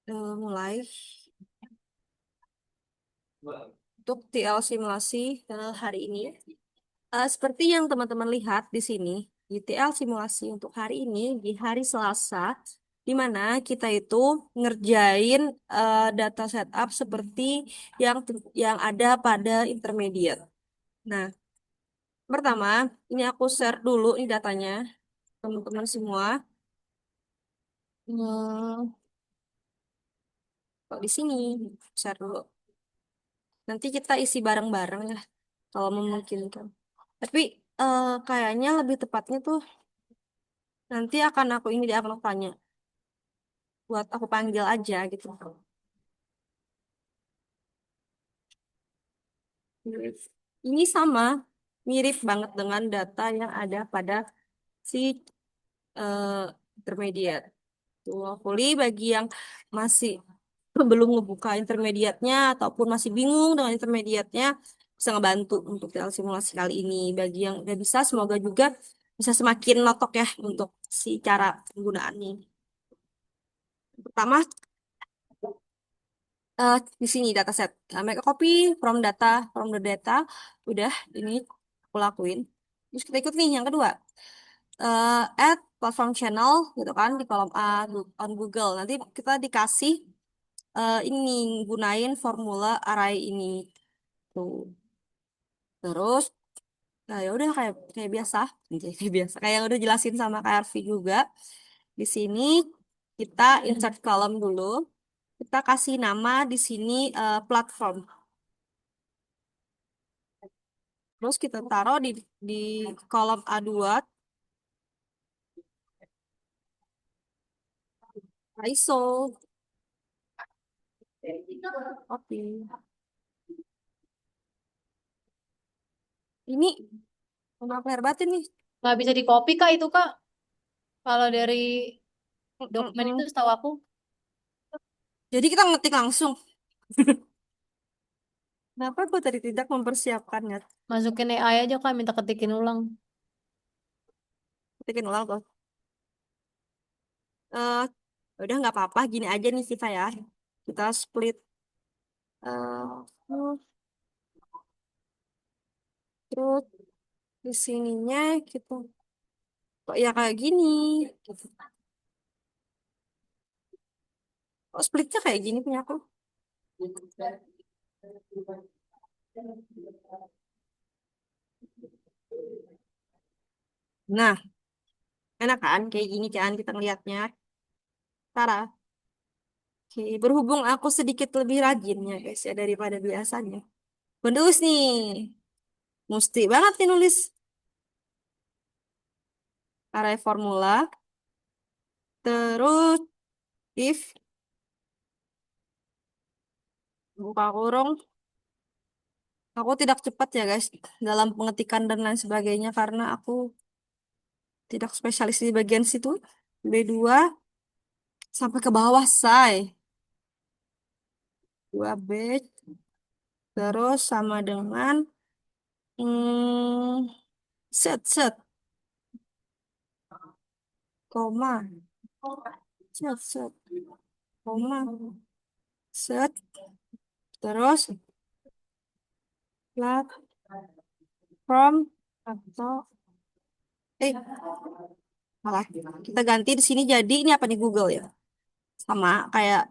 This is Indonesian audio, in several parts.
Mulai untuk TL simulasi hari ini. Seperti yang teman-teman lihat di sini, di TL simulasi untuk hari ini, di hari Selasa, di mana kita itu ngerjain data setup seperti yang yang ada pada intermediate. Nah, pertama, ini aku share dulu ini datanya, teman-teman semua. Hmm, Kok di sini, share dulu. Nanti kita isi bareng-bareng ya, kalau memungkinkan. Tapi kayaknya lebih tepatnya tuh nanti akan aku ini di aku tanya buat aku panggil aja gitu. Ini sama, mirip banget dengan data yang ada pada si eh, intermediate. Tuh, hopefully bagi yang masih belum ngebuka intermediate-nya ataupun masih bingung dengan intermediate-nya bisa ngebantu untuk TA simulasi kali ini. Bagi yang udah bisa, semoga juga bisa semakin notok ya untuk si cara penggunaannya. Pertama, di sini dataset. Make a copy from the data. Udah, ini aku lakuin. Terus kita ikut nih yang kedua. Add platform channel gitu kan di kolom A on Google. Nanti kita dikasih ini gunain formula array ini tuh. Terus ya udah kayak kayak biasa, kayak biasa. Kayak yang udah jelasin sama KRV juga. Di sini kita insert column dulu. Kita kasih nama di sini platform. Terus kita taruh di kolom A2 ISO. Oke. Ini kenapa air batin nih? Nggak bisa di copy kak itu kak. Kalau dari dokumen itu Mm-mm. setahu aku Jadi kita ngetik langsung. Kenapa gue tadi tidak mempersiapkannya? masukin AI aja kak minta ketikin ulang. Ketikin ulang tuh. Eh, Udah nggak apa-apa. Gini aja nih kita ya. Kita split. eh Terus di sininya gitu. Kok ya kayak gini? Gitu. Kok splitnya kayak gini punya aku? Nah, enak kan? Kayak gini kan kita ngeliatnya. Tara. Oke, berhubung aku sedikit lebih rajin ya guys ya daripada biasanya. Bendus nih. Mesti banget nih nulis array formula. Terus if buka kurung. Aku tidak cepat ya guys dalam pengetikan dan lain sebagainya karena aku tidak spesialis di bagian situ. B2 sampai ke bawah say. 2B terus sama dengan hmm, set set koma set set koma set terus platform atau eh malah kita ganti di sini jadi ini apa nih Google ya sama kayak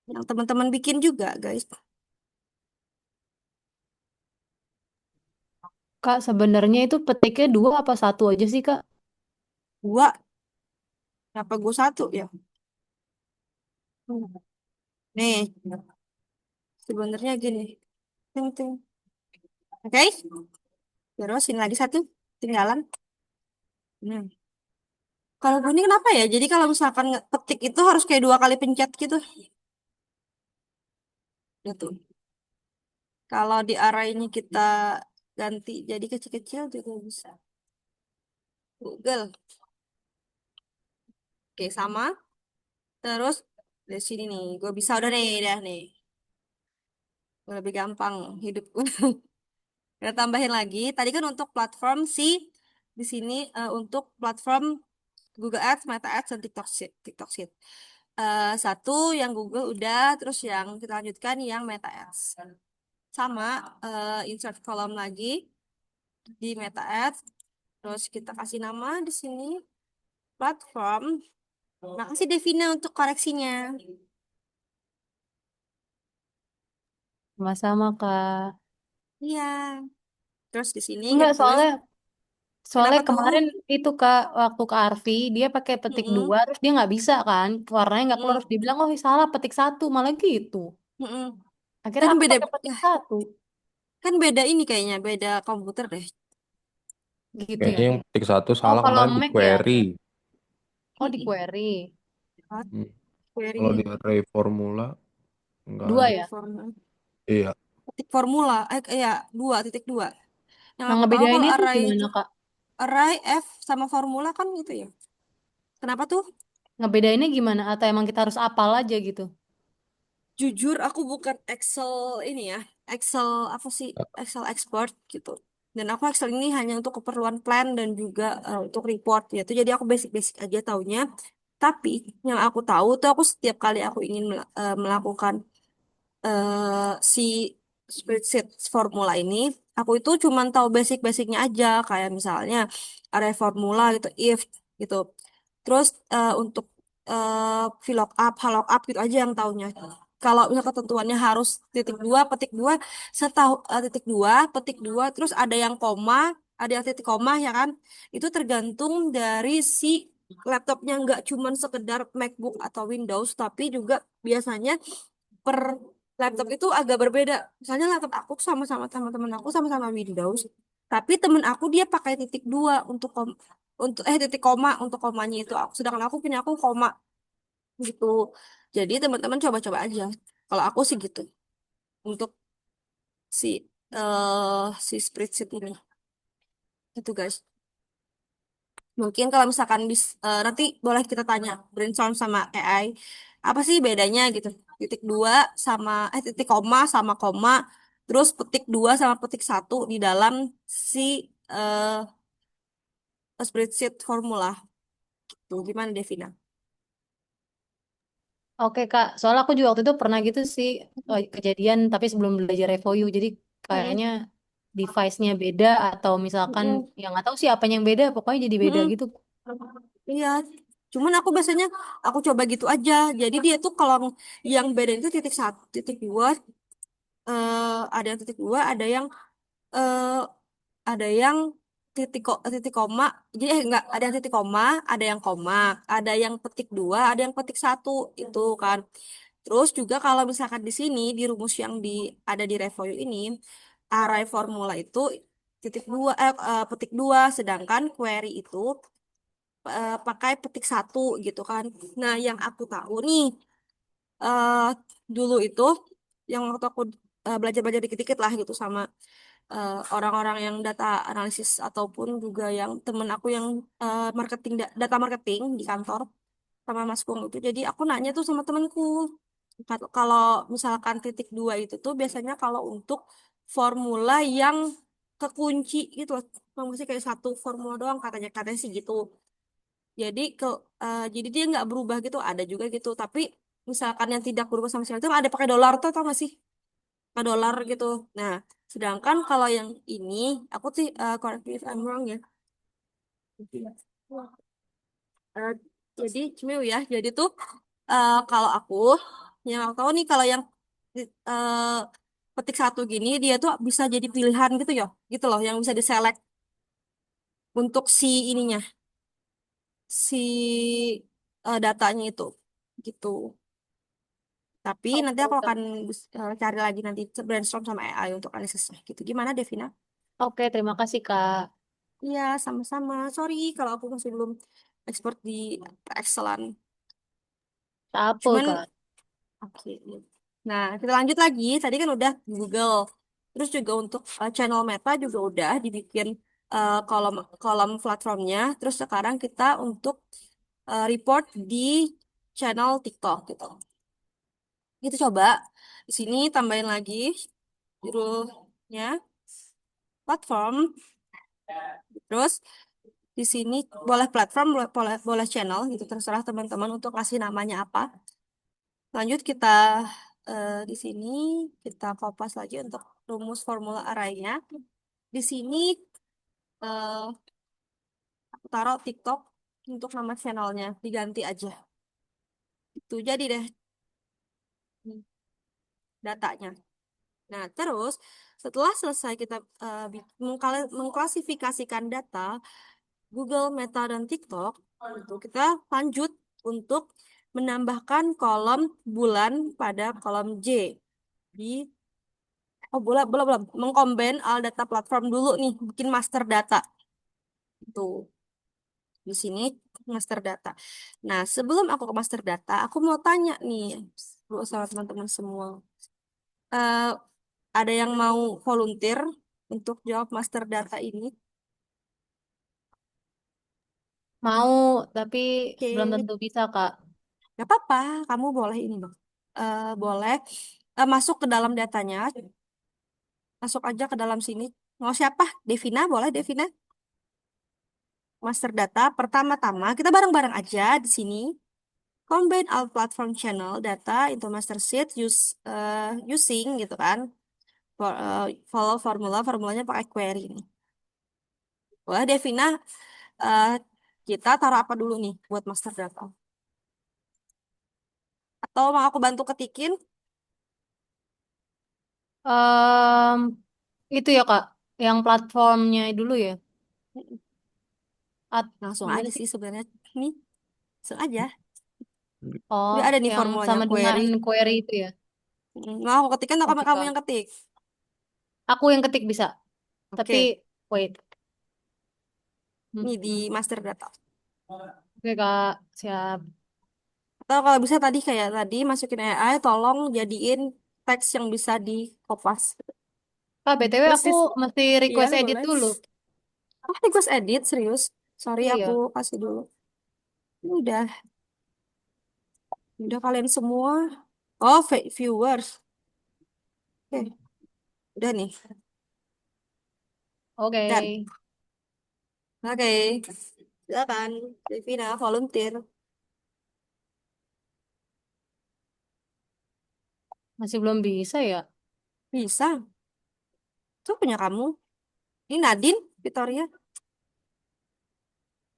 yang teman-teman bikin juga guys. Kak sebenarnya itu petiknya dua apa satu aja sih kak? Dua kenapa gue satu ya. Nih sebenarnya gini ting ting oke terus ini lagi satu tinggalan. Hmm. Kalau gue ini kenapa ya? Jadi kalau misalkan ketik itu harus kayak dua kali pencet gitu. Gitu. Kalau di arahnya kita ganti jadi kecil-kecil juga bisa. Google. Oke, sama. Terus dari sini nih, gue bisa udah nih, dah nih. Udah lebih gampang hidup gue. Kita tambahin lagi. Tadi kan untuk platform sih di sini untuk platform Google Ads, Meta Ads, dan TikTok Sheet. TikTok Sheet. Satu yang Google udah, terus yang kita lanjutkan yang Meta Ads. Sama insert kolom lagi di Meta Ads. Terus kita kasih nama di sini platform. Makasih Devina untuk koreksinya. Sama-sama, Kak. Iya. Terus di sini Enggak, kita tulis soalnya soalnya kenapa tuh? kemarin itu Kak, waktu ke Arfi, dia pakai petik Mm-mm, dua, terus dia nggak bisa kan, warnanya nggak keluar, mm-mm, terus dia bilang, oh salah, petik satu, malah gitu. mm-mm. Akhirnya Kan aku beda, pakai petik satu, kan beda ini kayaknya, beda komputer deh. gitu ya. Kayaknya yang petik satu Oh, salah kalau kemarin di Mac ya? query. Oh, di query. Hmm. Kalau di Query array formula nggak Dua ada. ya? formula. Iya. Ketik formula, ya 2.2. Yang Nah, aku tahu kalau ngebedainnya tuh array gimana, itu Kak? array F sama formula kan gitu ya. Kenapa tuh? Ngebedainnya gimana? Atau emang kita harus apal aja gitu? Jujur aku bukan Excel ini ya. Excel apa sih? Excel expert gitu. Dan aku Excel ini hanya untuk keperluan plan dan juga untuk report ya. Itu jadi aku basic-basic aja taunya. Tapi yang aku tahu tuh aku setiap kali aku ingin melakukan si spreadsheet formula ini, aku itu cuman tahu basic-basicnya aja, kayak misalnya array formula gitu, if gitu. Terus untuk VLOOKUP, HLOOKUP gitu aja yang taunya. Kalau misalnya ketentuannya harus titik dua, petik dua, setahu titik dua, petik dua, terus ada yang koma, ada yang titik koma ya kan? Itu tergantung dari si laptopnya nggak cuman sekedar MacBook atau Windows, tapi juga biasanya per laptop itu agak berbeda. Misalnya laptop aku tuh sama-sama teman-teman aku sama-sama Windows, tapi temen aku dia pakai titik dua untuk titik koma untuk komanya itu. Sedangkan aku punya aku koma gitu. Jadi teman-teman coba-coba aja. Kalau aku sih gitu untuk si si spreadsheet ini. Itu guys. Mungkin kalau misalkan nanti boleh kita tanya brainstorm sama AI apa sih bedanya gitu. Titik dua sama titik koma sama koma, terus petik dua sama petik satu di dalam si spreadsheet formula. Tuh gimana Devina? Oke, Kak. Soalnya aku juga waktu itu pernah gitu sih, kejadian, tapi sebelum belajar Revoyu. Jadi Mm-mm, kayaknya device-nya beda atau misalkan, mm-mm, ya nggak tahu sih apanya yang beda, pokoknya jadi beda mm-mm. gitu. Iya, cuman aku biasanya aku coba gitu aja. Jadi dia tuh kalau yang beda itu titik satu, titik dua, ada yang titik dua, eh, ada yang titik koma. Jadi enggak ada yang titik koma, ada yang koma, ada yang petik dua, ada yang petik satu itu kan. Terus juga kalau misalkan di sini di rumus yang ada di Revoyu ini array formula itu titik dua petik dua, sedangkan query itu pakai petik satu gitu kan. Nah yang aku tahu nih eh dulu itu yang waktu aku belajar-belajar dikit-dikit lah gitu sama orang-orang yang data analisis ataupun juga yang temen aku yang marketing data marketing di kantor sama Mas Kung itu. Jadi aku nanya tuh sama temenku kalau misalkan titik dua itu tuh biasanya kalau untuk formula yang kekunci gitu loh. Masih kayak satu formula doang katanya sih gitu. Jadi jadi dia nggak berubah gitu. Ada juga gitu. Tapi misalkan yang tidak berubah sama sekali itu ada pakai dolar tuh tau gak sih? Pakai dolar gitu. Nah, sedangkan kalau yang ini aku sih correct me if I'm wrong ya. Eh, jadi cemil ya. Jadi tuh kalau yang aku tahu nih kalau yang eh, petik satu gini dia tuh bisa jadi pilihan gitu ya, gitu loh yang bisa diselect untuk si ininya, si datanya itu, gitu. Tapi nanti Oke, aku oke. akan cari lagi nanti brainstorm sama AI untuk analisisnya gitu. Gimana Devina? Oke, terima kasih, Kak. Iya, sama-sama. Sorry kalau aku masih belum expert di Excelan. Apa, Cuman Kak? oke. Nah, kita lanjut lagi. Tadi kan udah Google. Terus juga untuk channel Meta juga udah dibikin kolom kolom platformnya. Terus sekarang kita untuk report di channel TikTok gitu. Kita coba di sini tambahin lagi judulnya platform. Terus di sini boleh platform, boleh channel gitu. Terserah teman-teman untuk kasih namanya apa. Lanjut kita di sini kita kopas lagi untuk rumus formula arraynya. Di sini eh, aku taruh TikTok untuk nama channelnya diganti aja. Itu jadi deh datanya. Nah, terus setelah selesai kita mengklasifikasikan data Google, Meta, dan TikTok, itu kita lanjut untuk menambahkan kolom bulan pada kolom J di belum belum belum mengcombine all data platform dulu nih, bikin master data. Itu di sini master data. Nah, sebelum aku ke master data, aku mau tanya nih sama teman-teman semua. Eh, ada yang mau volunteer untuk jawab master data ini? Mau, tapi belum Oke, tentu bisa, Kak. nggak apa-apa. Kamu boleh ini dong. Boleh masuk ke dalam datanya, masuk aja ke dalam sini. Mau siapa? Devina, boleh Devina? Master data. Pertama-tama kita bareng-bareng aja di sini. Combine all platform channel data into master sheet using gitu kan. Follow formulanya pakai query nih. Boleh Devina, eh, kita taruh apa dulu nih buat master data? Atau mau aku bantu ketikin? Em, itu ya, Kak. Yang platformnya dulu ya. Langsung Gimana aja sih? sih sebenarnya. Nih, langsung aja. Oh, Udah ada nih yang formulanya sama dengan query. query itu ya. Mau aku ketikin atau kamu Oke, kamu Kak. yang ketik? Aku yang ketik bisa. Tapi, Oke, wait. Hmm. nih di master data. Oke, Kak. Siap. Atau kalau bisa tadi kayak tadi masukin AI, tolong jadiin teks yang bisa di kopas. Kak, BTW Terus aku mesti iya request edit boleh. dulu. Oh, request edit serius. Sorry aku Iya. kasih dulu. Ini udah kalian semua. Oh, viewers. Oke, udah nih. Oke. Dan, oke. Silakan, Devina, volunteer. Masih belum bisa ya? Bisa. Itu punya kamu. Ini Nadine, Victoria.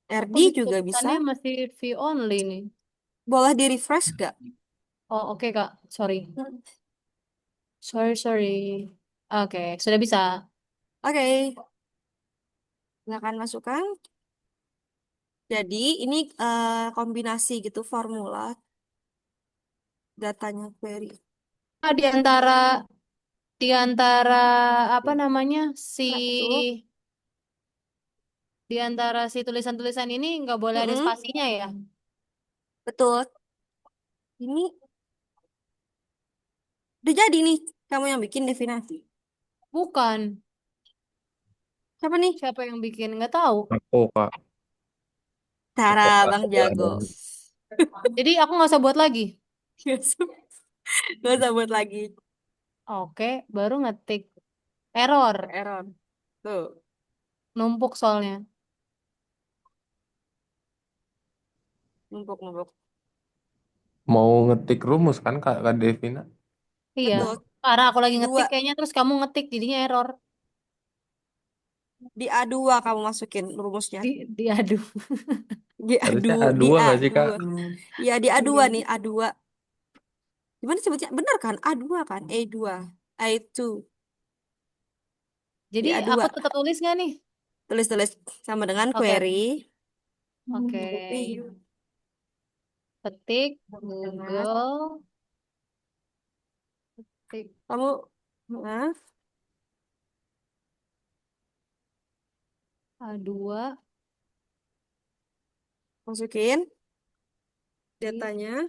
Aku RD di juga bisa. tulisannya masih view only nih. Boleh di refresh gak? Oh, oke, Kak. Sorry. Hmm. Sorry, sorry. Oke, sudah bisa. Oke, silakan masukkan. Jadi ini kombinasi gitu formula datanya query. Ah, di antara apa namanya si Satu. di antara si tulisan-tulisan ini nggak boleh ada Mm-mm, spasinya ya? betul. Ini udah jadi nih. Kamu yang bikin Devina. Bukan. Siapa nih? Siapa yang bikin? Nggak tahu. Aku Kak. Tara Aku Kak Bang Jago. kebetulan. Jadi aku nggak usah buat lagi. Gak usah buat lagi. Oke, baru ngetik error. Error. Tuh, Numpuk soalnya. numpuk-numpuk. Mau ngetik rumus kan Kak Devina? Iya. Betul. Karena aku lagi ngetik Dua. kayaknya terus kamu ngetik jadinya error. Di A2 kamu masukin rumusnya. Diadu. Di Harusnya A2. Di A2 nggak sih Kak? A2. Iya, di A2 Iya. nih. A2. Gimana sebutnya? Bener kan? A2 kan? A2. A2. Di Jadi aku A2. tetap tulis nggak nih? Tulis-tulis sama dengan Oke. query. Oke. Ketik Nah, Google. Ketik kamu nah, A2. masukin Ketik. datanya.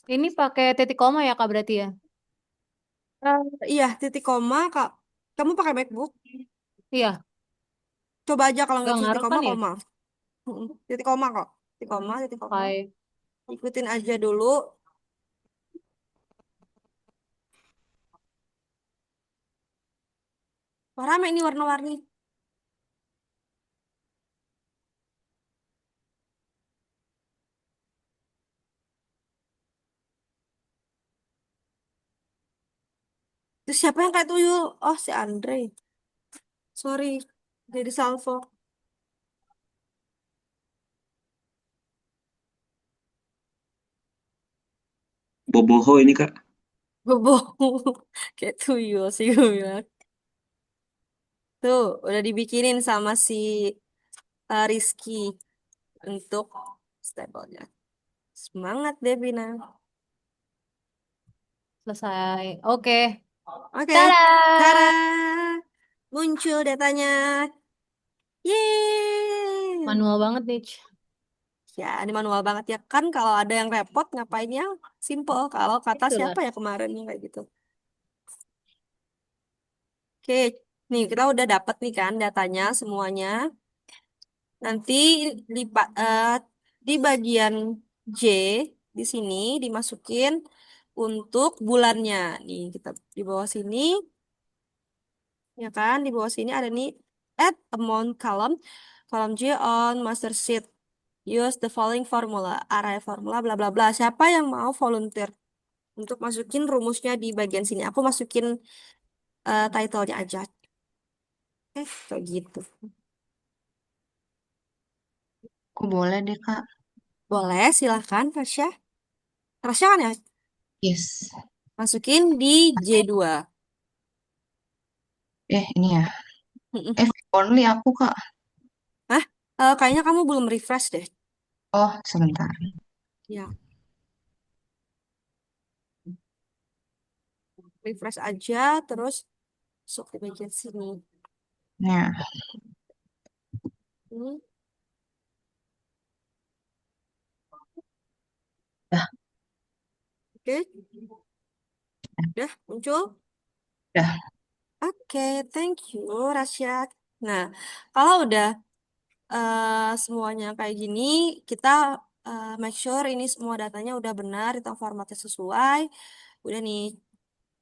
Ini pakai titik koma ya Kak berarti ya? Eh, iya, titik koma, Kak. Kamu pakai MacBook? Iya, Coba aja kalau gak nggak bisa titik ngaruh koma, kan ya? koma. Mm-mm. Titik koma kok. Titik koma, titik koma. Oke. Ikutin aja dulu. Wah, rame ini warna-warni. Itu siapa yang kayak tuyul? Oh, si Andre. Sorry, jadi salvo. Boboho ini Kak. Bohong. Kayak tuyul sih gue bilang. Tuh, udah dibikinin sama si Rizky untuk stablenya. Semangat deh, Bina. Selesai. Oke. Oke, Tara. Tada! Muncul datanya. Yeay. Manual banget nih. Ya, ini manual banget ya. Kan kalau ada yang repot, ngapain yang simple. Kalau kata Itulah. siapa ya kemarin yang kayak gitu. Oke, nih kita udah dapet nih kan datanya semuanya. Nanti di, di bagian J di sini dimasukin untuk bulannya. Nih kita di bawah sini, ya kan? Di bawah sini ada nih add amount column, column J on master sheet. Use the following formula, array formula, bla bla bla. Siapa yang mau volunteer untuk masukin rumusnya di bagian sini? Aku masukin title-nya aja. Kayak gitu. Aku boleh deh, Kak. Boleh, silahkan, Rasya. Rasya kan ya? Yes. Masukin di J2. Ini ya. Only aku, Kak. Hah? Kayaknya kamu belum refresh deh. Oh, sebentar. Ya, refresh aja, terus masuk di bagian sini. Ya, Hmm, dah, Oke, udah muncul. dah. Oke, thank you, Rasya. Nah, kalau udah semuanya kayak gini, kita make sure ini semua datanya udah benar, itu formatnya sesuai. Udah nih,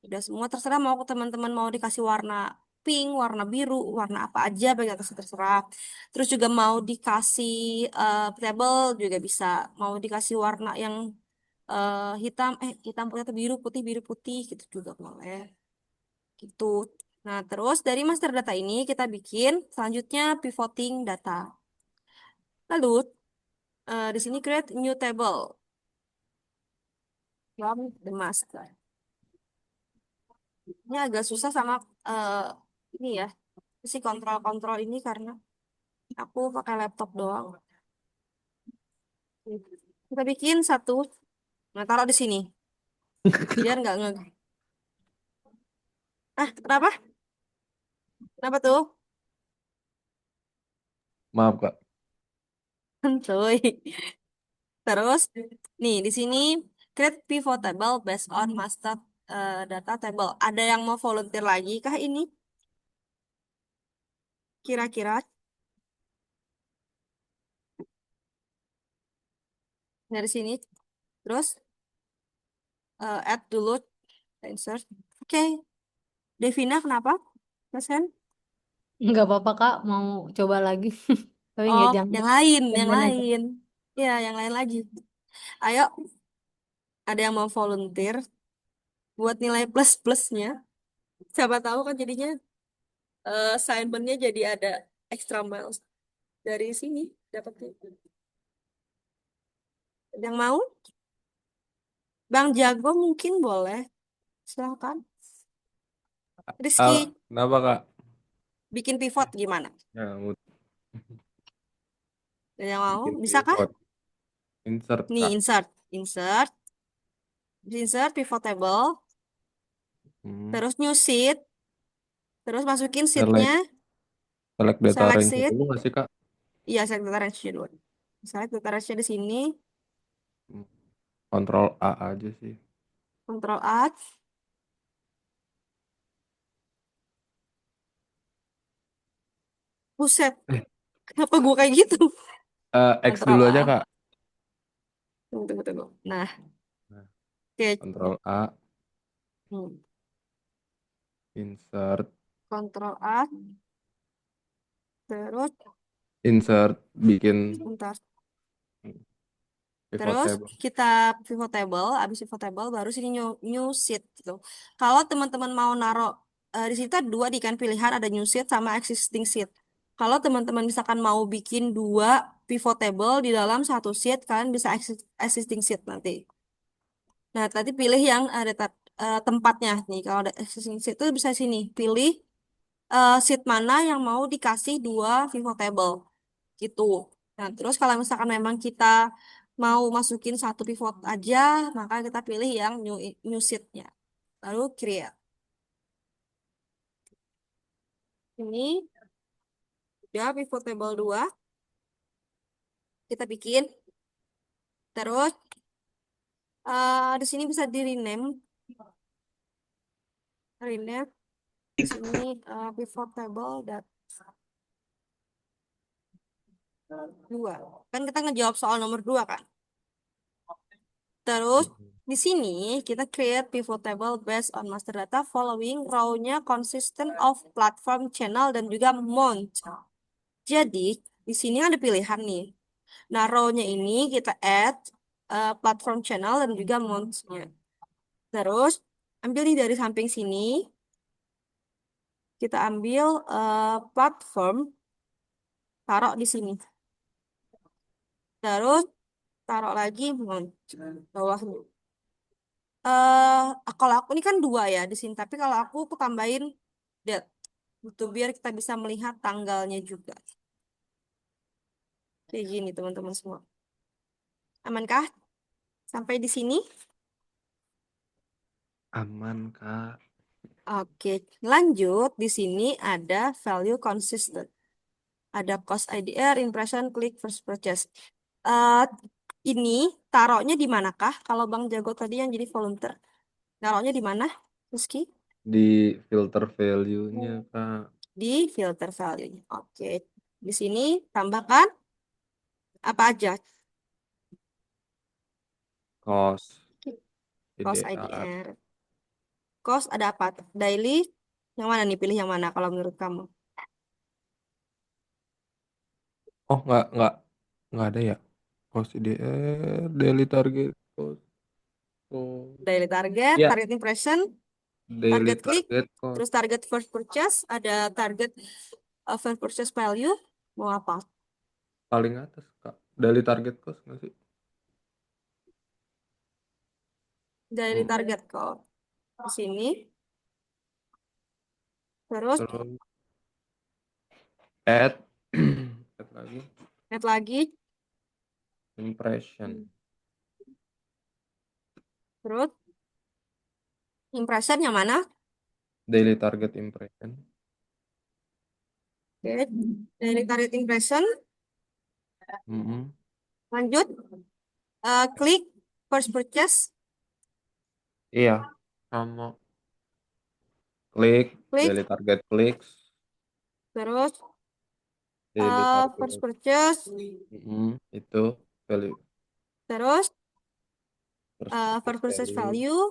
udah semua terserah mau ke teman-teman mau dikasih warna pink, warna biru, warna apa aja bagi atas terserah. Terus juga mau dikasih table juga bisa. Mau dikasih warna yang hitam, hitam putih atau biru putih gitu juga boleh. Gitu. Nah, terus dari master data ini kita bikin selanjutnya pivoting data. Lalu di sini create new table from the master. Ini agak susah sama eh, ini ya, si kontrol-kontrol ini karena aku pakai laptop doang. Kita bikin satu, nah taruh di sini, biar nggak nge. Ah, kenapa? Kenapa tuh? Maaf Kak. Santuy. Terus, nih di sini create pivot table based on master data table. Ada yang mau volunteer lagi kah ini? Kira-kira dari sini. Terus add dulu, insert. Oke, Devina kenapa? Mas Hen? Nggak apa-apa, Kak. Mau coba lagi. Tapi nggak Oh, jangan. yang lain, yang Main aja. lain. Ya, yang lain lagi. Ayo, ada yang mau volunteer buat nilai plus-plusnya. Siapa tahu kan jadinya assignment-nya jadi ada extra miles dari sini dapatnya. Ada yang mau? Bang Jago mungkin boleh. Silakan. Rizky, Kenapa Kak? bikin pivot gimana? Ya, mau Ada yang mau? bikin Bisakah? pivot. Insert Nih, Kak. insert. Insert. Insert pivot table. Hmm. Terus new sheet. Terus masukin sheetnya. Select, select data Select range sheet. dulu nggak sih Kak? Iya, select data range-nya dulu. Select data range-nya di sini. Hmm. Kontrol A aja sih. Control A. Buset. Eh, Kenapa gue kayak gitu? X Control dulu aja A. Kak. Tunggu, tunggu, tunggu. Nah, Nah, oke. Kontrol A, Hmm. insert, Control A. Terus, insert, bikin bentar. Pivot Terus table. kita pivot table, habis pivot table baru sini new sheet gitu. Kalau teman-teman mau naruh di situ ada dua di kan pilihan, ada new sheet sama existing sheet. Kalau teman-teman misalkan mau bikin dua pivot table di dalam satu sheet, kalian bisa existing sheet nanti. Nah, tadi pilih yang ada tempatnya nih. Kalau ada existing sheet itu bisa sini pilih sheet mana yang mau dikasih dua pivot table gitu. Nah, terus kalau misalkan memang kita mau masukin satu pivot aja, maka kita pilih yang new sheet-nya. Lalu create. Ini udah pivot table 2. Kita bikin. Terus di sini bisa di rename. Rename. Di sini pivot table dat 2. Kan kita ngejawab soal nomor 2 kan. Terus Mm-mm. di sini kita create pivot table based on master data following row-nya consistent of platform, channel, dan juga mount. Jadi di sini ada pilihan nih. Nah, row-nya ini kita add platform, channel, dan juga mount-nya. Terus ambil nih dari samping sini, kita ambil platform, taruh di sini. Terus taruh lagi mount bawahnya. Kalau aku ini kan 2 ya di sini, tapi kalau aku tambahin date gitu biar kita bisa melihat tanggalnya juga. Kayak gini teman-teman semua. Amankah sampai di sini? Aman, Kak. Oke, lanjut. Di sini ada value consistent. Ada cost IDR, impression, click, first purchase. Eh ini taruhnya di manakah? Kalau Bang Jago tadi yang jadi volunteer, taruhnya di mana, Rizky? Di filter value-nya, Kak. Di filter value. Oke, di sini tambahkan apa aja? Cost, Cost IDR. IDR. Cost ada apa? Daily, yang mana nih? Pilih yang mana kalau menurut kamu? Oh, nggak ada ya. Cost IDR, daily target cost. Oh, Daily target, ya, target impression, daily target click, target cost. terus target first purchase, ada target first purchase value. Mau apa? Paling atas, Kak. Daily target cost nggak sih? Daily Hmm. target kok. Di sini. Terus Terus add, add lagi add lagi. impression, Terus impression yang mana? daily target impression. Oke. Daily target impression. Mm-mm. Lanjut. Klik first purchase. Iya, sama klik, Klik. daily target clicks, Terus daily first target. purchase. Mm-mm. Itu value, Terus first first purchase purchase value. value.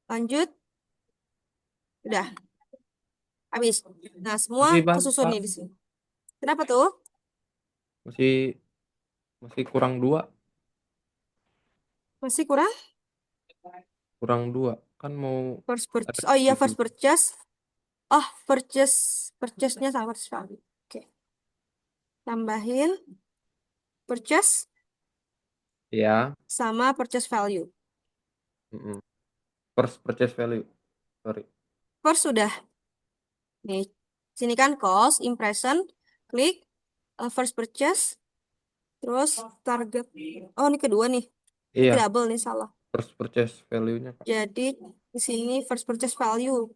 Lanjut. Udah. Habis. Nah, semua Masih banyak, kesusun Kak. nih di sini. Kenapa tuh? Masih masih kurang dua, Masih kurang? kurang dua. Kan mau First ada purchase. Oh iya, first tujuh. purchase. Oh, purchase-nya sama first value. Oke. Tambahin purchase Ya, sama purchase value. mm-mm. First purchase value. Sorry. First sudah. Nih, sini kan cost, impression, klik, first purchase, terus target. Oh, ini kedua nih. Ini Iya, double nih, salah. first purchase value-nya, Kak. Jadi, di sini first purchase value.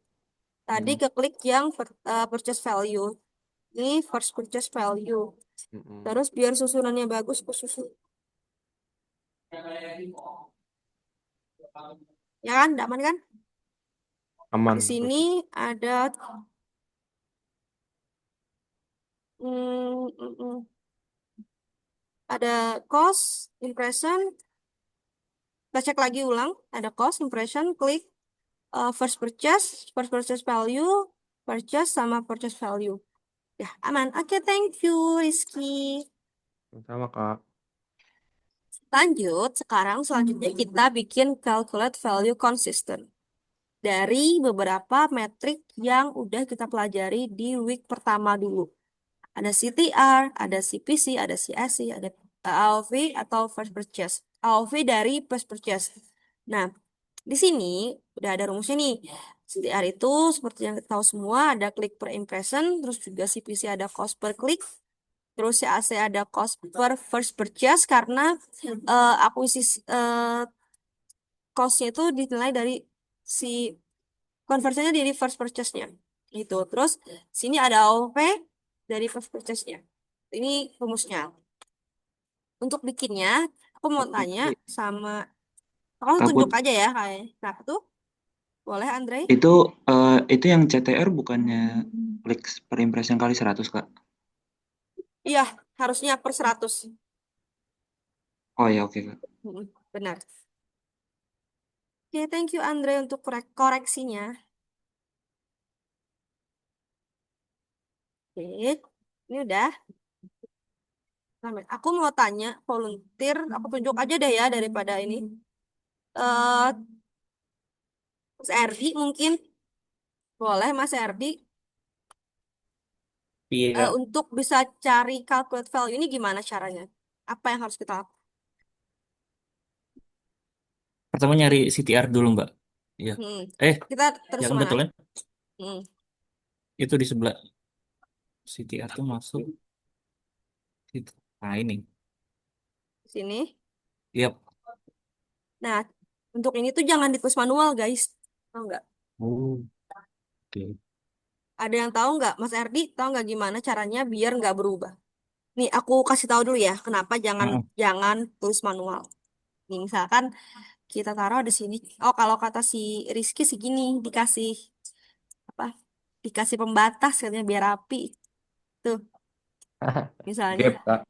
Tadi Mm, keklik yang purchase value. Ini first purchase value. mm-mm. Terus biar susunannya bagus, aku susun. Ya kan, aman kan? Aman Di sini harusnya. ada mm, mm, mm. ada cost, impression. Kita cek lagi ulang. Ada cost, impression, klik, first purchase value, purchase sama purchase value. Ya, aman. Oke, thank you, Rizky. Sama, Kak. Lanjut, sekarang selanjutnya kita bikin calculate value consistent dari beberapa metrik yang udah kita pelajari di week pertama dulu. Ada CTR, ada CPC, ada CSC, ada AOV atau first purchase. AOV dari first purchase. Nah, di sini udah ada rumusnya nih. CTR itu seperti yang kita tahu semua ada klik per impression, terus juga CPC ada cost per klik, terus CAC ada cost per first purchase karena akuisisi costnya itu dinilai dari si conversionnya dari first purchase-nya. Gitu. Terus sini ada AOV dari first purchase-nya. Ini rumusnya. Untuk bikinnya, aku mau tanya Oke. sama kamu Takut tunjuk aja ya kayak. Nah, tuh boleh Andre? itu yang CTR bukannya klik per impression kali 100 Kak? Iya, harusnya per 100. Oh ya, oke Kak. Benar. Oke, thank you Andre untuk koreksinya. Oke, ini udah. Aku mau tanya volunteer, aku tunjuk aja deh ya daripada ini. eh Mas Erdi mungkin boleh Mas Erdi Iya, untuk bisa cari calculate value ini gimana caranya? Apa yang harus kita lakukan? pertama nyari CTR dulu Mbak. Iya. Hmm, Eh, kita terus yang mana? betulnya Hmm, itu di sebelah CTR tuh masuk itu. Nah ini, sini. yap. Nah, untuk ini tuh jangan ditulis manual guys. Tahu nggak? Oh, oke. Ada yang tahu nggak? Mas Erdi tahu nggak gimana caranya biar nggak berubah? Nih, aku kasih tahu dulu ya, kenapa jangan Heeh. jangan tulis manual. Nih, misalkan kita taruh di sini. Oh, kalau kata si Rizky segini dikasih apa? Dikasih pembatas katanya biar rapi. Tuh, misalnya Gap, Kak.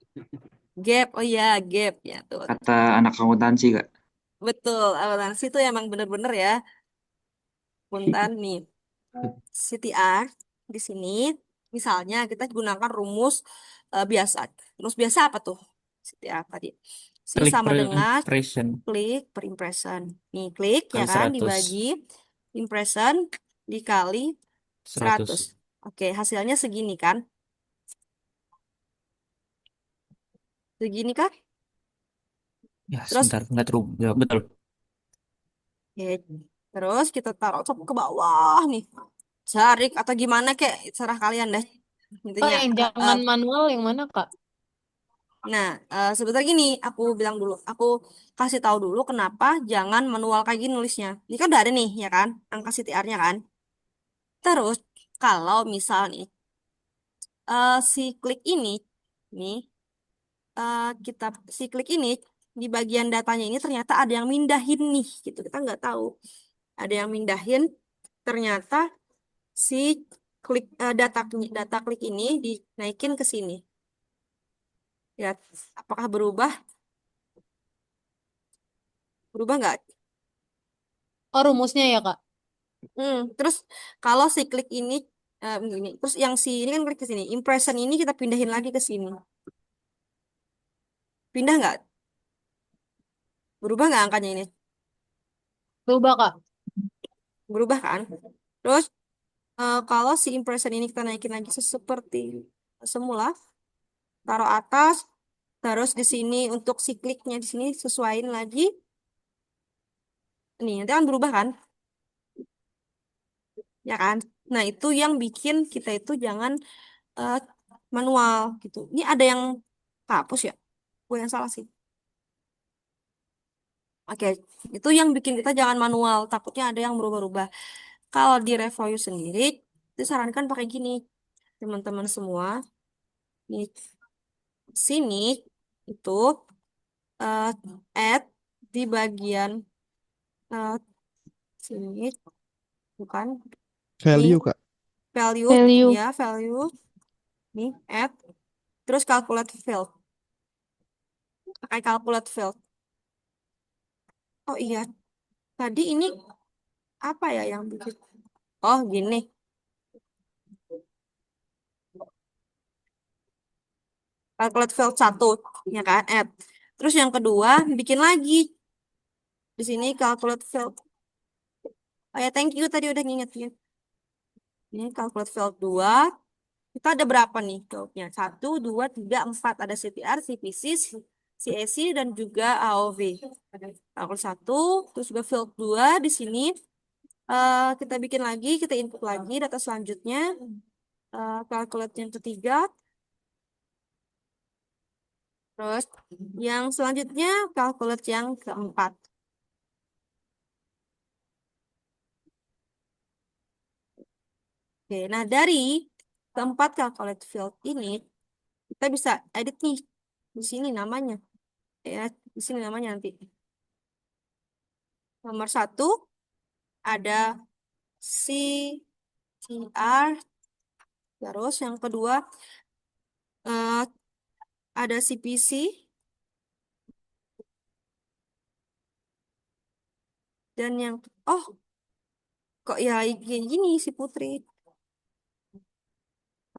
gap. Oh iya, gap ya tuh. Kata anak akuntansi Kak. Betul, akuntansi itu emang bener-bener ya. Punten nih, CTR di sini. Misalnya kita gunakan rumus biasa. Rumus biasa apa tuh? CTR tadi. C Klik sama per dengan impression klik per impression. Nih, klik ya kali kan 100. dibagi impression dikali 100. 100. Oke, hasilnya segini kan? Segini kan? Ya, Terus, sebentar, nggak terus. Ya, betul. oke, terus kita taruh ke bawah nih. Cari atau gimana kek, serah kalian deh. Oh, Intinya, yang jangan manual yang mana, Kak? nah, sebentar gini, aku bilang dulu, aku kasih tahu dulu kenapa jangan manual kayak gini nulisnya. Ini kan udah ada nih, ya kan, angka CTR-nya kan. Terus, kalau misal nih, si klik ini, nih, kita si klik ini di bagian datanya ini ternyata ada yang mindahin nih, gitu. Kita nggak tahu. Ada yang mindahin, ternyata si data klik ini dinaikin ke sini. Ya, apakah berubah? Berubah nggak? Oh, rumusnya ya, Kak? Terus kalau si klik ini begini, terus yang si ini kan klik ke sini, impression ini kita pindahin lagi ke sini. Pindah nggak? Berubah nggak angkanya ini? Berubah, Kak. Berubah kan? Terus kalau si impression ini kita naikin lagi seperti semula, taruh atas, terus di sini untuk si kliknya di sini sesuaiin lagi. Nih, nanti kan berubah kan? Ya kan? Nah, itu yang bikin kita itu jangan eh, manual gitu. Ini ada yang hapus ya? Gue yang salah sih. Oke, itu yang bikin kita jangan manual. Takutnya ada yang berubah-ubah. Kalau di Revoyu sendiri, disarankan pakai gini, teman-teman semua. Di sini itu eh, add di bagian eh, sini, bukan? Ini Value, Kak. value, Value. ya value. Nih add, terus calculate field. Pakai calculate field. Oh iya, tadi ini apa ya yang bikin? Oh gini, calculate field 1, ya kan? Add. Terus yang kedua, bikin lagi. Di sini calculate field. Oh ya, thank you tadi udah ngingetin. Ini calculate field 2. Kita ada berapa nih fieldnya? 1, 2, 3, 4. Ada CTR, CPC, CAC, dan juga AOV. Calculate 1, terus juga field 2 di sini. Kita bikin lagi, kita input lagi data selanjutnya. Calculate yang ketiga. Terus yang selanjutnya calculate yang keempat. Oke, nah dari keempat calculate field ini kita bisa edit nih di sini namanya. Ya, di sini namanya nanti. Nomor 1 ada CTR, terus yang kedua eh, ada CPC, dan yang oh kok ya kayak gini si Putri.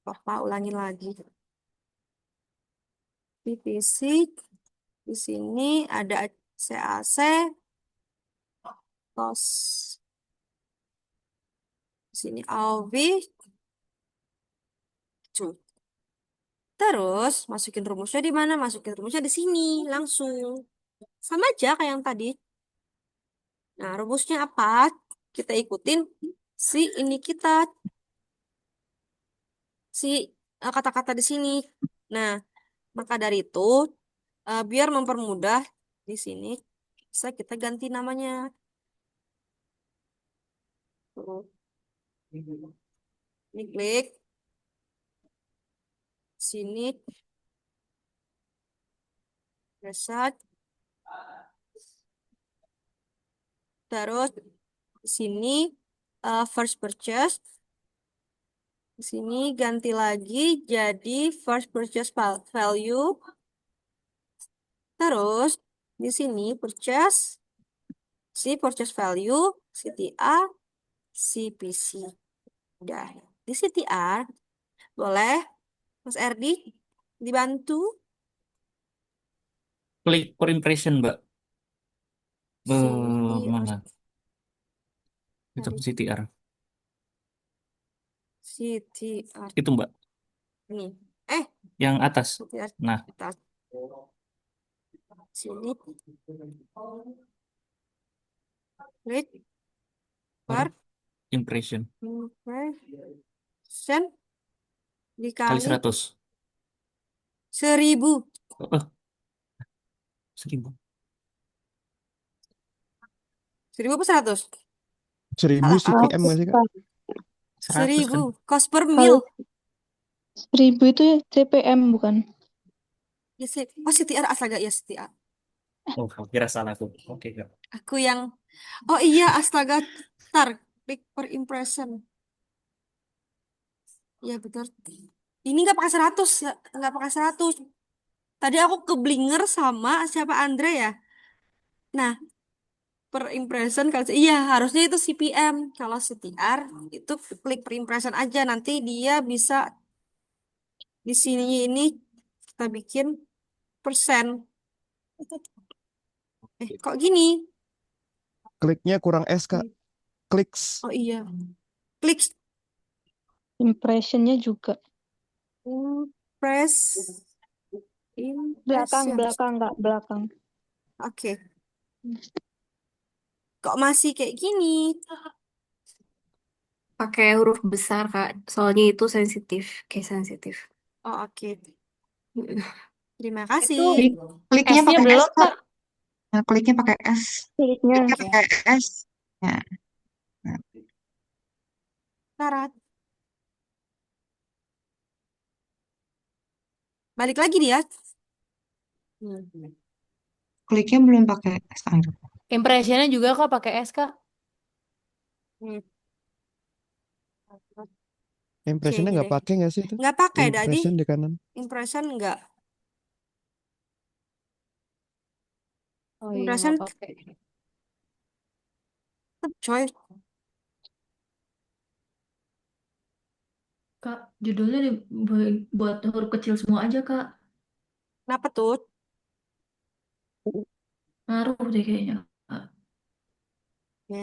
Apa ulangi lagi. CPC di sini ada CAC, terus di sini AOV. Cu. Terus masukin rumusnya di mana? Masukin rumusnya di sini langsung. Sama aja kayak yang tadi. Nah, rumusnya apa? Kita ikutin si ini kita, si kata-kata di sini. Nah, maka dari itu, biar mempermudah di sini, bisa kita ganti namanya. Tuh. Ini klik sini, reset, terus di sini first purchase. Di sini ganti lagi jadi first purchase value. Terus di sini purchase value, CTR, CPC. Udah. Di CTR boleh Mas Erdi dibantu. Klik per impression, Mbak. Mana? Itu Cari CTR. CTR. Itu, Mbak. Ini. Yang atas. CTR. Nah, Atas. Sini. Klik per per impression. impression Kali dikali 100. 1000. Oh, 1000. 1000 apa 100? 1000 Salah. CPM nggak sih, Kak? 100 kan? 1000. Cost per Kalau mil. 1000 itu CPM bukan? Ya, oh CTR astaga ya CTR. Oh, kira salah aku. Oke, Kak. Aku yang oh iya astaga. Tar, klik per impression. Ya betul. Ini nggak pakai 100 ya, nggak pakai 100. Tadi aku keblinger sama siapa Andre ya. Nah, per impression kalau iya harusnya itu CPM. Kalau CTR itu klik per impression aja nanti dia bisa di sini ini kita bikin persen. Kok gini? Kliknya kurang S, Kak. Kliks. Oh iya. Klik Impressionnya juga. press Belakang, impression. belakang, nggak belakang. Oke. Kok masih kayak gini? Pakai huruf besar, Kak. Soalnya itu sensitif, kayak sensitif. Oh, oke. Mm. Terima Itu kasih. Kliknya S-nya pakai S, belum, Kak. Kak. Nah, kliknya pakai S. Kliknya. Kliknya pakai S. Ya. Nah, Tarat. Balik lagi dia. kliknya belum pakai S. Impressionnya juga kok pakai S, Kak. Hmm. Impressionnya Kayaknya nggak deh. pakai nggak sih itu? Nggak pakai, Dadi. Impression di kanan. Impression nggak. Oh iya, Impression nggak pakai. tetep, coy. Kak, judulnya buat huruf kecil semua aja, Kak. Kenapa tuh? Ngaruh deh kayaknya. Oke,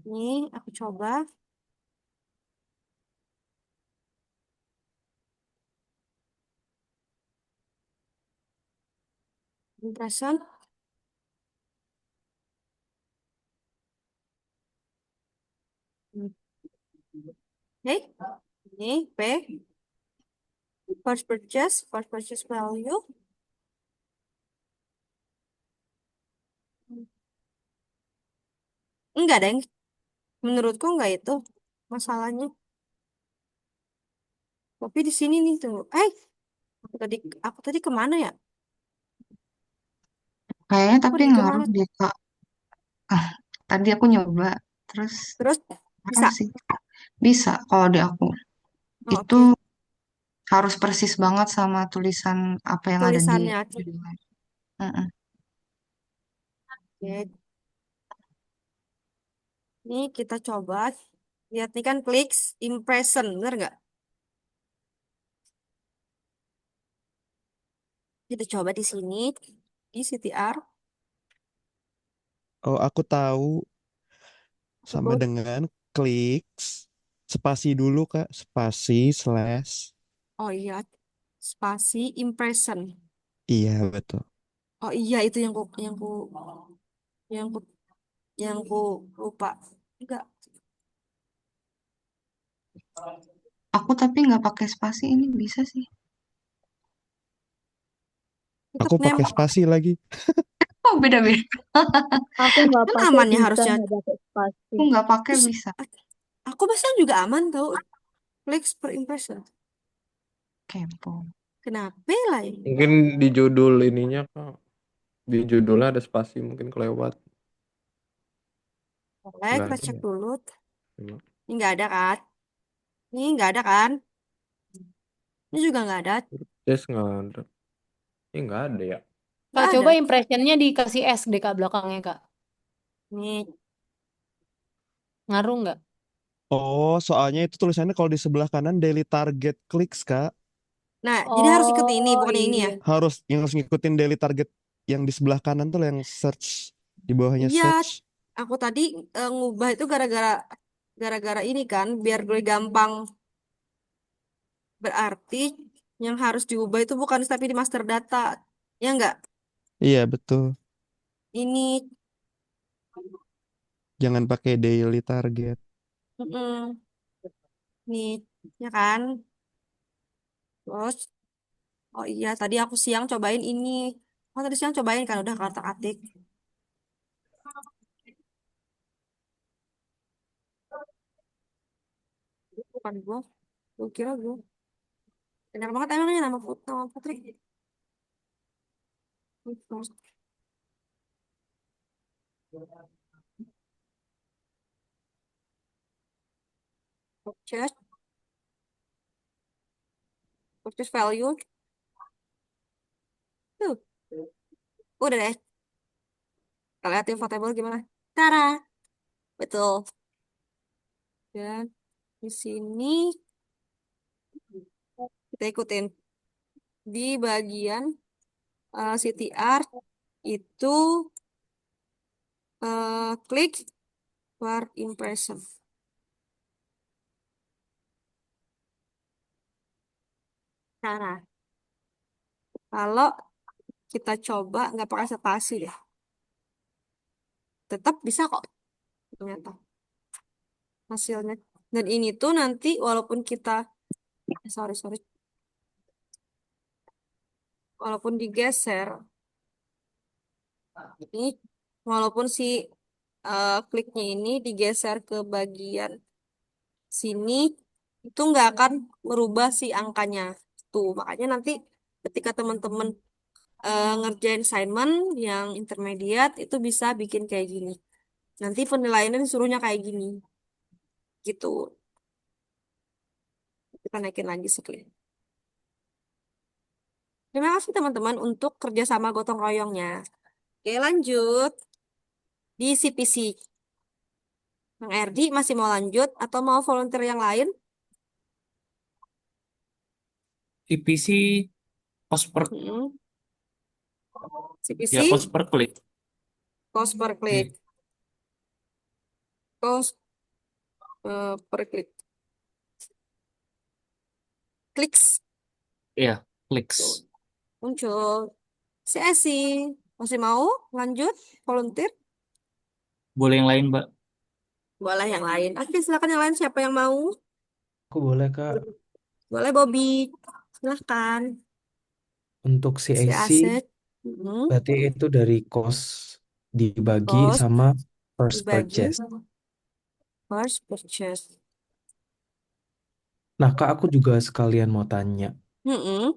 ini aku coba. Impression. Oke, ini P. First purchase value. Enggak, Deng. Menurutku enggak itu masalahnya. Tapi di sini nih tuh. Aku tadi aku tadi kemana ya? Kayaknya Aku tapi di ngaruh kemana? deh Kak. Ah, tadi aku nyoba, terus Terus ngaruh bisa. sih. Bisa kalau di aku. Oh, Itu oke. harus persis banget sama tulisan apa yang ada di Tulisannya. judulnya. Mm-mm. Oke. Ini kita coba. Lihat nih kan clicks impression, bener nggak? Kita coba di sini di CTR. Oh, aku tahu sama Sebut. dengan clicks spasi dulu Kak, spasi slash. Oh iya, spasi impression. Iya, betul. Oh iya itu yang ku yang ku lupa. Enggak. Aku tapi nggak pakai spasi ini bisa sih. Tetap Aku pakai nempel. spasi lagi. Oh beda-beda. Aku nggak Kan pakai aman ya bisa harusnya. nggak pakai spasi. Aku nggak pakai Terus bisa. aku biasanya juga aman tau. Clicks per impression. Kepo. Kenapa lah ya? Mungkin di judul ininya Kak. Di judulnya ada spasi mungkin kelewat. Boleh Nggak kita ada cek ya? dulu. Coba. Ini nggak ada kan? Ini nggak ada kan? Ini juga nggak ada. Yes, nggak ada. Ini nggak ada ya. Nggak Kak, ada. coba impressionnya dikasih S deh Kak belakangnya Kak. Nih. Ngaruh nggak? Oh, soalnya itu tulisannya kalau di sebelah kanan daily target clicks, Kak. Nah, jadi harus ikut ini, Oh bukannya ini ya? iya. Harus ngikutin daily target yang di sebelah kanan tuh yang search di bawahnya Iya, search. aku tadi ngubah itu gara-gara ini kan, biar gue gampang. Berarti yang harus diubah itu bukan tapi di master data. Ya enggak? Iya, betul. Ini Jangan pakai daily target. mm-mm. Nih, ya kan? Terus, oh iya, tadi aku siang cobain ini. Oh, tadi siang cobain kan udah kata-atik. Bukan gue kira gue. Benar banget emangnya nama Putri. Purchase, purchase value. Tuh, udah deh. Kita lihat info table gimana. Tara, betul. Dan di sini kita ikutin di bagian CTR itu klik per impression. Nah, kalau kita coba nggak pakai spasi deh, tetap bisa kok ternyata hasilnya. Dan ini tuh nanti walaupun kita, sorry, walaupun digeser, ini walaupun si kliknya ini digeser ke bagian sini, itu nggak akan merubah si angkanya. Tuh, makanya nanti ketika teman-teman ngerjain assignment yang intermediate itu bisa bikin kayak gini. Nanti penilaiannya disuruhnya kayak gini. Gitu. Kita naikin lagi screen. Terima kasih teman-teman untuk kerjasama gotong royongnya. Oke, lanjut. Di CPC. Bang Erdi masih mau lanjut atau mau volunteer yang lain? TPC cost per Mm-mm. ya CPC, cost per klik. Cost per click. Cost per click. Clicks. Iya, clicks. Tuh, muncul. CSI. Masih mau lanjut? Volunteer? Boleh yang lain, Mbak. Boleh yang lain. Oke, silakan yang lain. Siapa yang mau? Aku boleh Kak. Boleh, Bobby. Silakan. Untuk Si CAC aset. Hmm. berarti itu dari cost dibagi Cost sama first dibagi purchase. first purchase. Nah Kak, aku juga sekalian mau tanya. Mm-mm.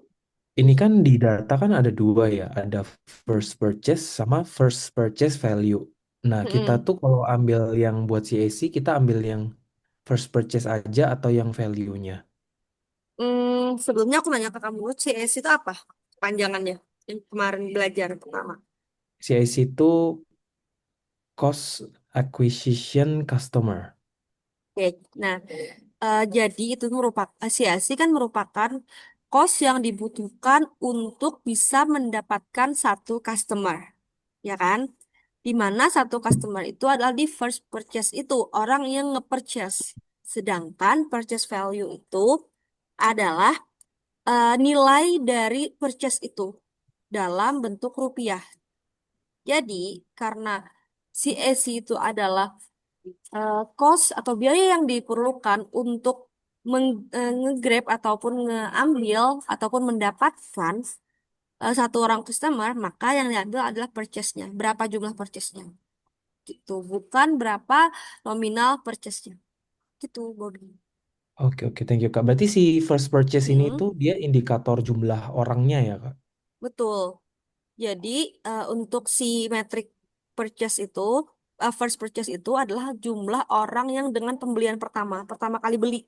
Ini kan di data kan ada dua ya, ada first purchase sama first purchase value. Nah kita Mm-mm. tuh kalau ambil yang buat CAC, kita ambil yang first purchase aja atau yang value-nya? Sebelumnya aku nanya ke kamu, CS itu apa? Panjangannya yang kemarin belajar pertama. CAC itu cost acquisition customer. Oke, nah jadi itu merupakan CAC kan merupakan cost yang dibutuhkan untuk bisa mendapatkan satu customer, ya kan? Di mana satu customer itu adalah di first purchase itu orang yang nge-purchase. Sedangkan purchase value itu adalah nilai dari purchase itu dalam bentuk rupiah. Jadi, karena CAC itu adalah cost atau biaya yang diperlukan untuk nge-grab ataupun ngambil ataupun mendapatkan satu orang customer, maka yang diambil adalah purchase-nya. Berapa jumlah purchase-nya? Gitu, bukan berapa nominal purchase-nya. Gitu, Bobby. Oke, thank you Kak. Berarti si first purchase ini Mm-mm, tuh dia indikator jumlah orangnya ya Kak? betul. Jadi untuk si metrik purchase itu, first purchase itu adalah jumlah orang yang dengan pembelian pertama kali beli.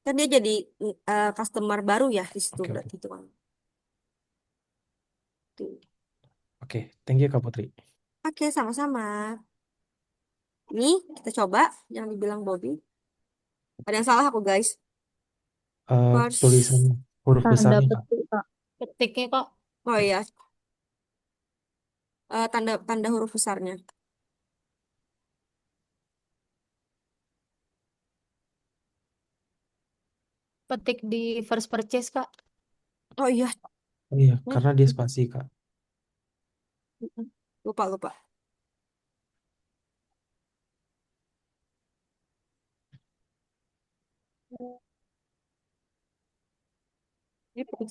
Kan dia jadi customer baru ya di situ Oke, berarti itu kan. Tuh. Oke, thank you Kak Putri. Oke, sama-sama. Ini kita coba yang dibilang Bobby. Ada yang salah aku guys. Tulisan First, huruf Tanda besarnya Kak. petik, Kak. Ketiknya kok oh iya, tanda tanda huruf besarnya. petik di first purchase, Kak. Oh iya, Oh iya, Hmm, karena dia spasi Kak. lupa lupa. Ini petik.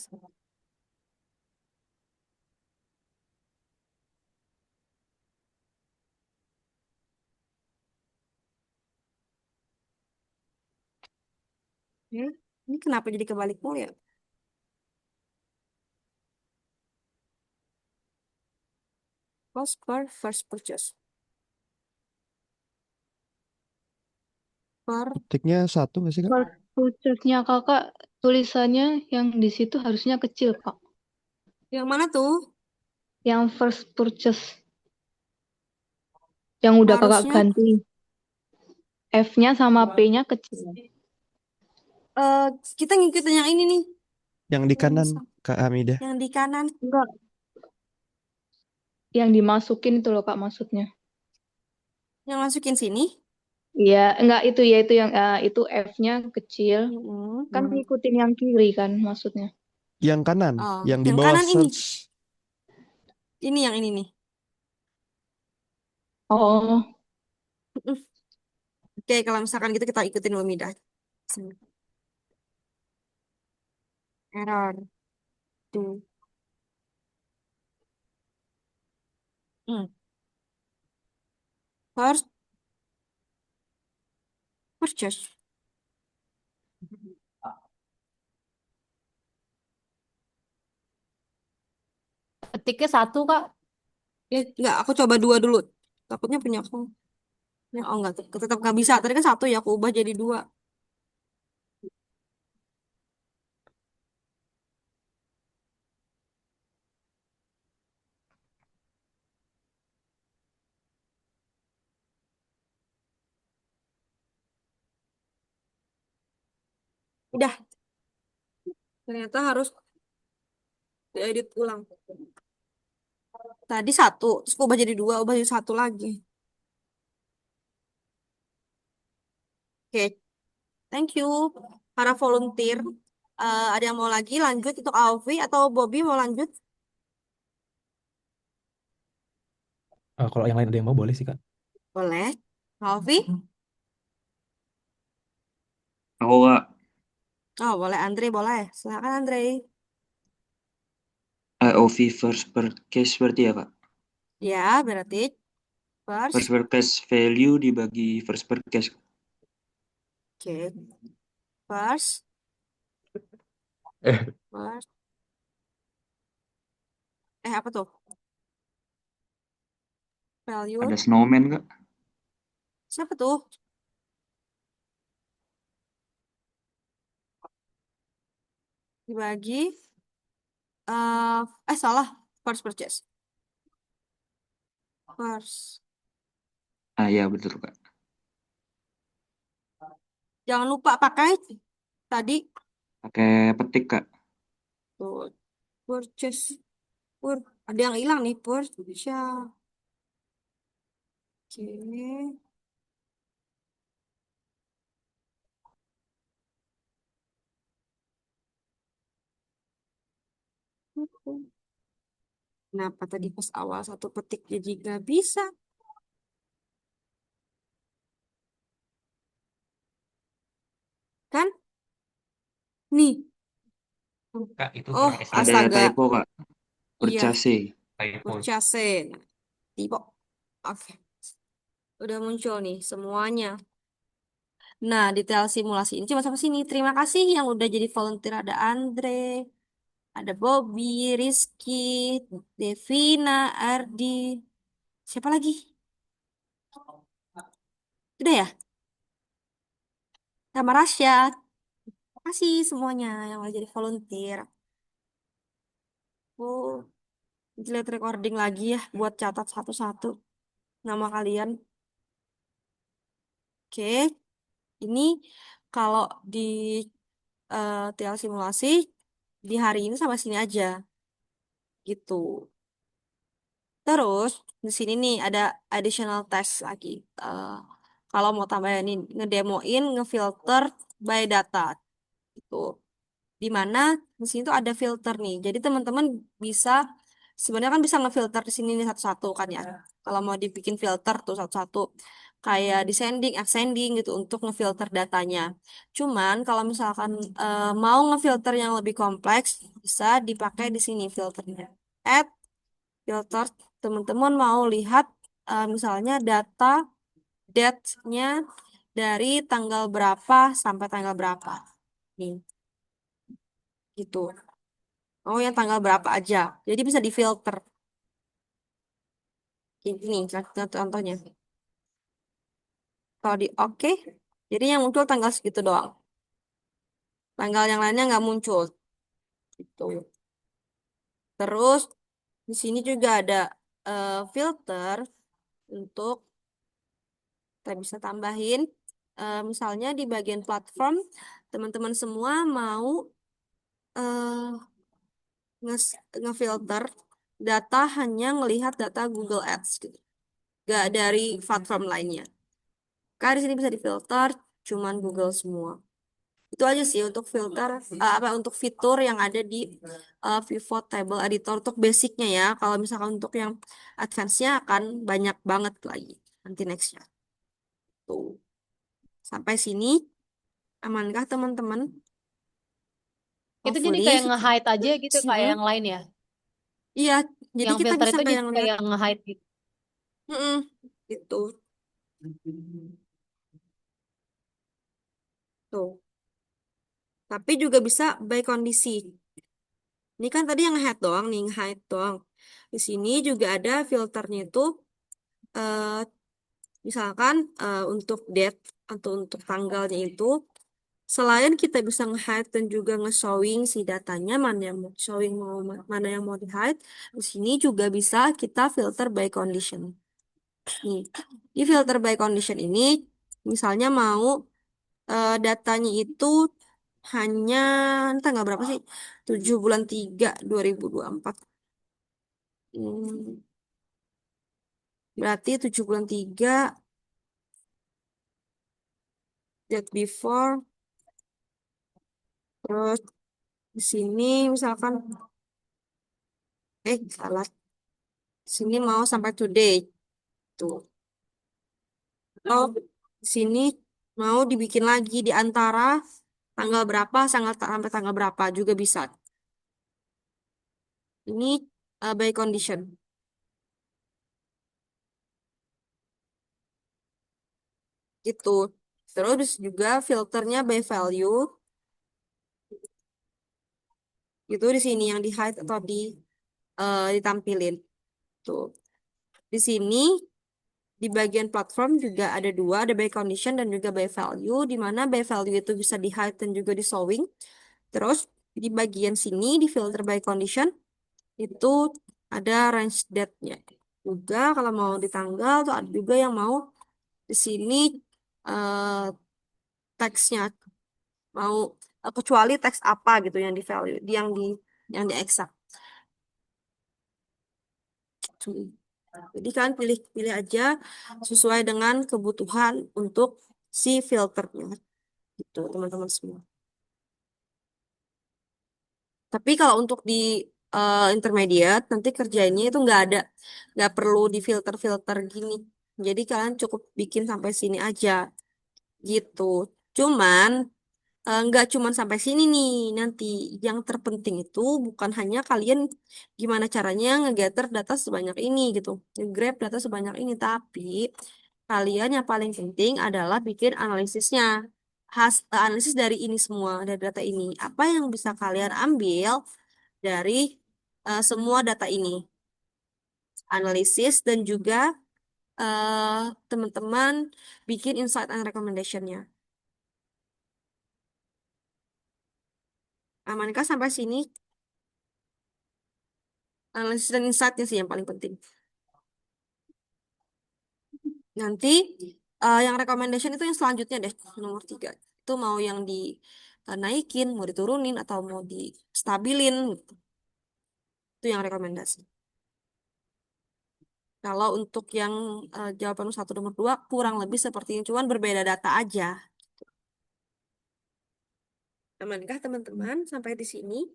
Ini kenapa jadi kebalik mulu ya? Cost per first purchase. Per Petiknya satu nggak sih Kak? First purchase-nya kakak, tulisannya yang di situ harusnya kecil, Kak. yang mana tuh? Yang first purchase, yang udah kakak Harusnya ganti. F-nya sama P-nya kecil. eh kita ngikutin yang ini nih, Yang di yang kanan bisa- Kak Hamidah. yang di kanan. Enggak, yang dimasukin itu loh, Kak, maksudnya. Yang masukin sini. Iya, enggak itu ya, itu yang itu F-nya kecil. Mm-mm. Kan ngikutin yang kiri kan maksudnya. Yang kanan, Oh, yang di yang bawah kanan ini. search. Ini yang ini nih. Oh, Oke, kalau misalkan gitu kita ikutin dulu Midah. Sini. Error. Tuh. Hmm. First purchase. Ketiknya satu, Kak. Enggak, aku coba dua dulu. Takutnya punya aku. Ya, oh enggak, tetap nggak bisa. Tadi kan satu ya, aku ubah jadi dua. Udah, ternyata harus diedit ulang. Tadi satu, terus ubah jadi dua, ubah jadi satu lagi. Oke, thank you. Para volunteer, ada yang mau lagi lanjut untuk Alfi atau Bobby mau lanjut? Kalau yang lain ada yang mau boleh sih Kak. Boleh. Alfi? Aku Kak, Oh, boleh. Andre, boleh. Silakan Andre. IOV first per case berarti ya Kak? Ya, berarti first. First per case value dibagi first per case. Oke. First. Eh, First. Apa tuh? Value. Ada snowman Kak? Siapa tuh? Dibagi. Salah. First purchase. First. Ah ya betul Kak. Jangan lupa pakai tadi Pakai petik Kak. tuh purchase. Ada yang hilang nih purchase. Oke. Kenapa tadi pas awal satu petik jadi nggak bisa? Kan? Nih. Kak, itu Oh, pakai Ada astaga. typo Kak. Iya, Purchase. typo. purchase. Tipe. Oke. Udah muncul nih semuanya. Nah, detail simulasi ini cuma sampai sini. Terima kasih yang udah jadi volunteer. Ada Andre, ada Bobby, Rizky, Devina, Ardi. Siapa lagi? Udah ya? Sama Rasya. Terima kasih semuanya yang udah jadi volunteer. Oh, lihat recording lagi ya buat catat satu-satu nama kalian. Oke, ini kalau di TL simulasi di hari ini sampai sini aja gitu. Terus di sini nih ada additional test lagi. Eh, Kalau mau tambahin ini ngedemoin ngefilter by data gitu. Di mana di sini tuh ada filter nih. Jadi teman-teman bisa sebenarnya kan bisa ngefilter di sini nih satu-satu kan ya. Kalau mau dibikin filter tuh satu-satu kayak descending, ascending gitu untuk ngefilter datanya. Cuman kalau misalkan mau ngefilter yang lebih kompleks bisa dipakai di sini filternya. Add filter, teman-teman mau lihat misalnya data date-nya dari tanggal berapa sampai tanggal berapa. Nih, gitu. Oh, yang tanggal berapa aja. Jadi bisa difilter. Ini contohnya. Kalau di oke, jadi yang muncul tanggal segitu doang. Tanggal yang lainnya nggak muncul. Gitu. Terus di sini juga ada filter untuk kita bisa tambahin. Misalnya di bagian platform, teman-teman semua mau eh, ngefilter data hanya ngelihat data Google Ads gitu. Gak dari platform lainnya. Karena di sini bisa difilter cuman Google semua. Itu aja sih untuk filter untuk fitur yang ada di Pivot Table Editor untuk basicnya ya. Kalau misalkan untuk yang advance-nya akan banyak banget lagi nanti nextnya. Tuh. Sampai sini amankah teman-teman? Itu jadi Hopefully. kayak nge-hide aja gitu kayak Mm, yang lain ya. Iya, jadi Yang kita filter bisa itu jadi kayak ngeliat. kayak nge-hide gitu. Gitu. Tuh. Tapi juga bisa by kondisi. Ini kan tadi yang head doang nih, hide doang. Di sini juga ada filternya itu eh, misalkan untuk date atau untuk tanggalnya itu selain kita bisa nge-hide dan juga nge-showing si datanya mana yang mau showing mana yang mau di-hide, di sini juga bisa kita filter by condition. Nih, di filter by condition ini misalnya mau datanya itu hanya tanggal berapa sih? 7 bulan 3 2024. Hmm. Berarti 7 bulan 3, date before, terus di sini misalkan, salah. Di sini mau sampai today. Tuh. Oh, di sini mau dibikin lagi di antara tanggal berapa sampai tanggal berapa juga bisa. Ini by condition. Gitu. Terus juga filternya by value. Itu di sini yang di hide atau ditampilin. Tuh. Di sini di bagian platform juga ada dua, ada by condition dan juga by value, di mana by value itu bisa di hide dan juga di showing. Terus di bagian sini di filter by condition itu ada range date-nya. Juga kalau mau di tanggal tuh ada juga yang mau di sini eh, teksnya mau kecuali teks apa gitu yang di value, yang di exact. Jadi kan pilih aja sesuai dengan kebutuhan untuk si filternya gitu teman-teman semua. Tapi kalau untuk di intermediate nanti kerjainnya itu nggak perlu di filter-filter gini. Jadi kalian cukup bikin sampai sini aja gitu. Cuman nggak cuman sampai sini nih nanti. Yang terpenting itu bukan hanya kalian gimana caranya ngegather data sebanyak ini gitu, nge-grab data sebanyak ini, tapi kalian yang paling penting adalah bikin analisisnya. Analisis dari ini semua, dari data ini. Apa yang bisa kalian ambil dari semua data ini? Analisis dan juga teman-teman bikin insight and recommendation-nya. Amankah sampai sini? Analisis dan insight-nya sih yang paling penting. Nanti yang recommendation itu yang selanjutnya deh, nomor 3. Itu mau yang dinaikin, mau diturunin, atau mau distabilin. Gitu. Itu yang rekomendasi. Kalau untuk yang jawaban 1 nomor 2 kurang lebih seperti ini, cuman berbeda data aja. Amankah teman-teman sampai di sini?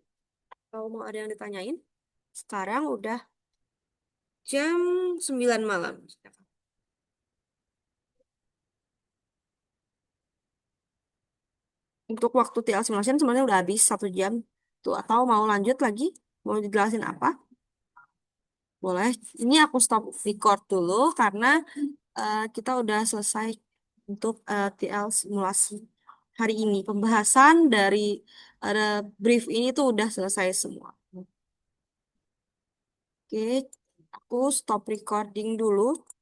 Kalau mau ada yang ditanyain, sekarang udah jam 9 malam. Untuk waktu TL simulation sebenarnya udah habis 1 jam. Tuh, atau mau lanjut lagi? Mau dijelasin apa? Boleh. Ini aku stop record dulu karena kita udah selesai untuk TL simulasi hari ini. Pembahasan dari brief ini tuh udah selesai semua. Oke, aku stop recording dulu.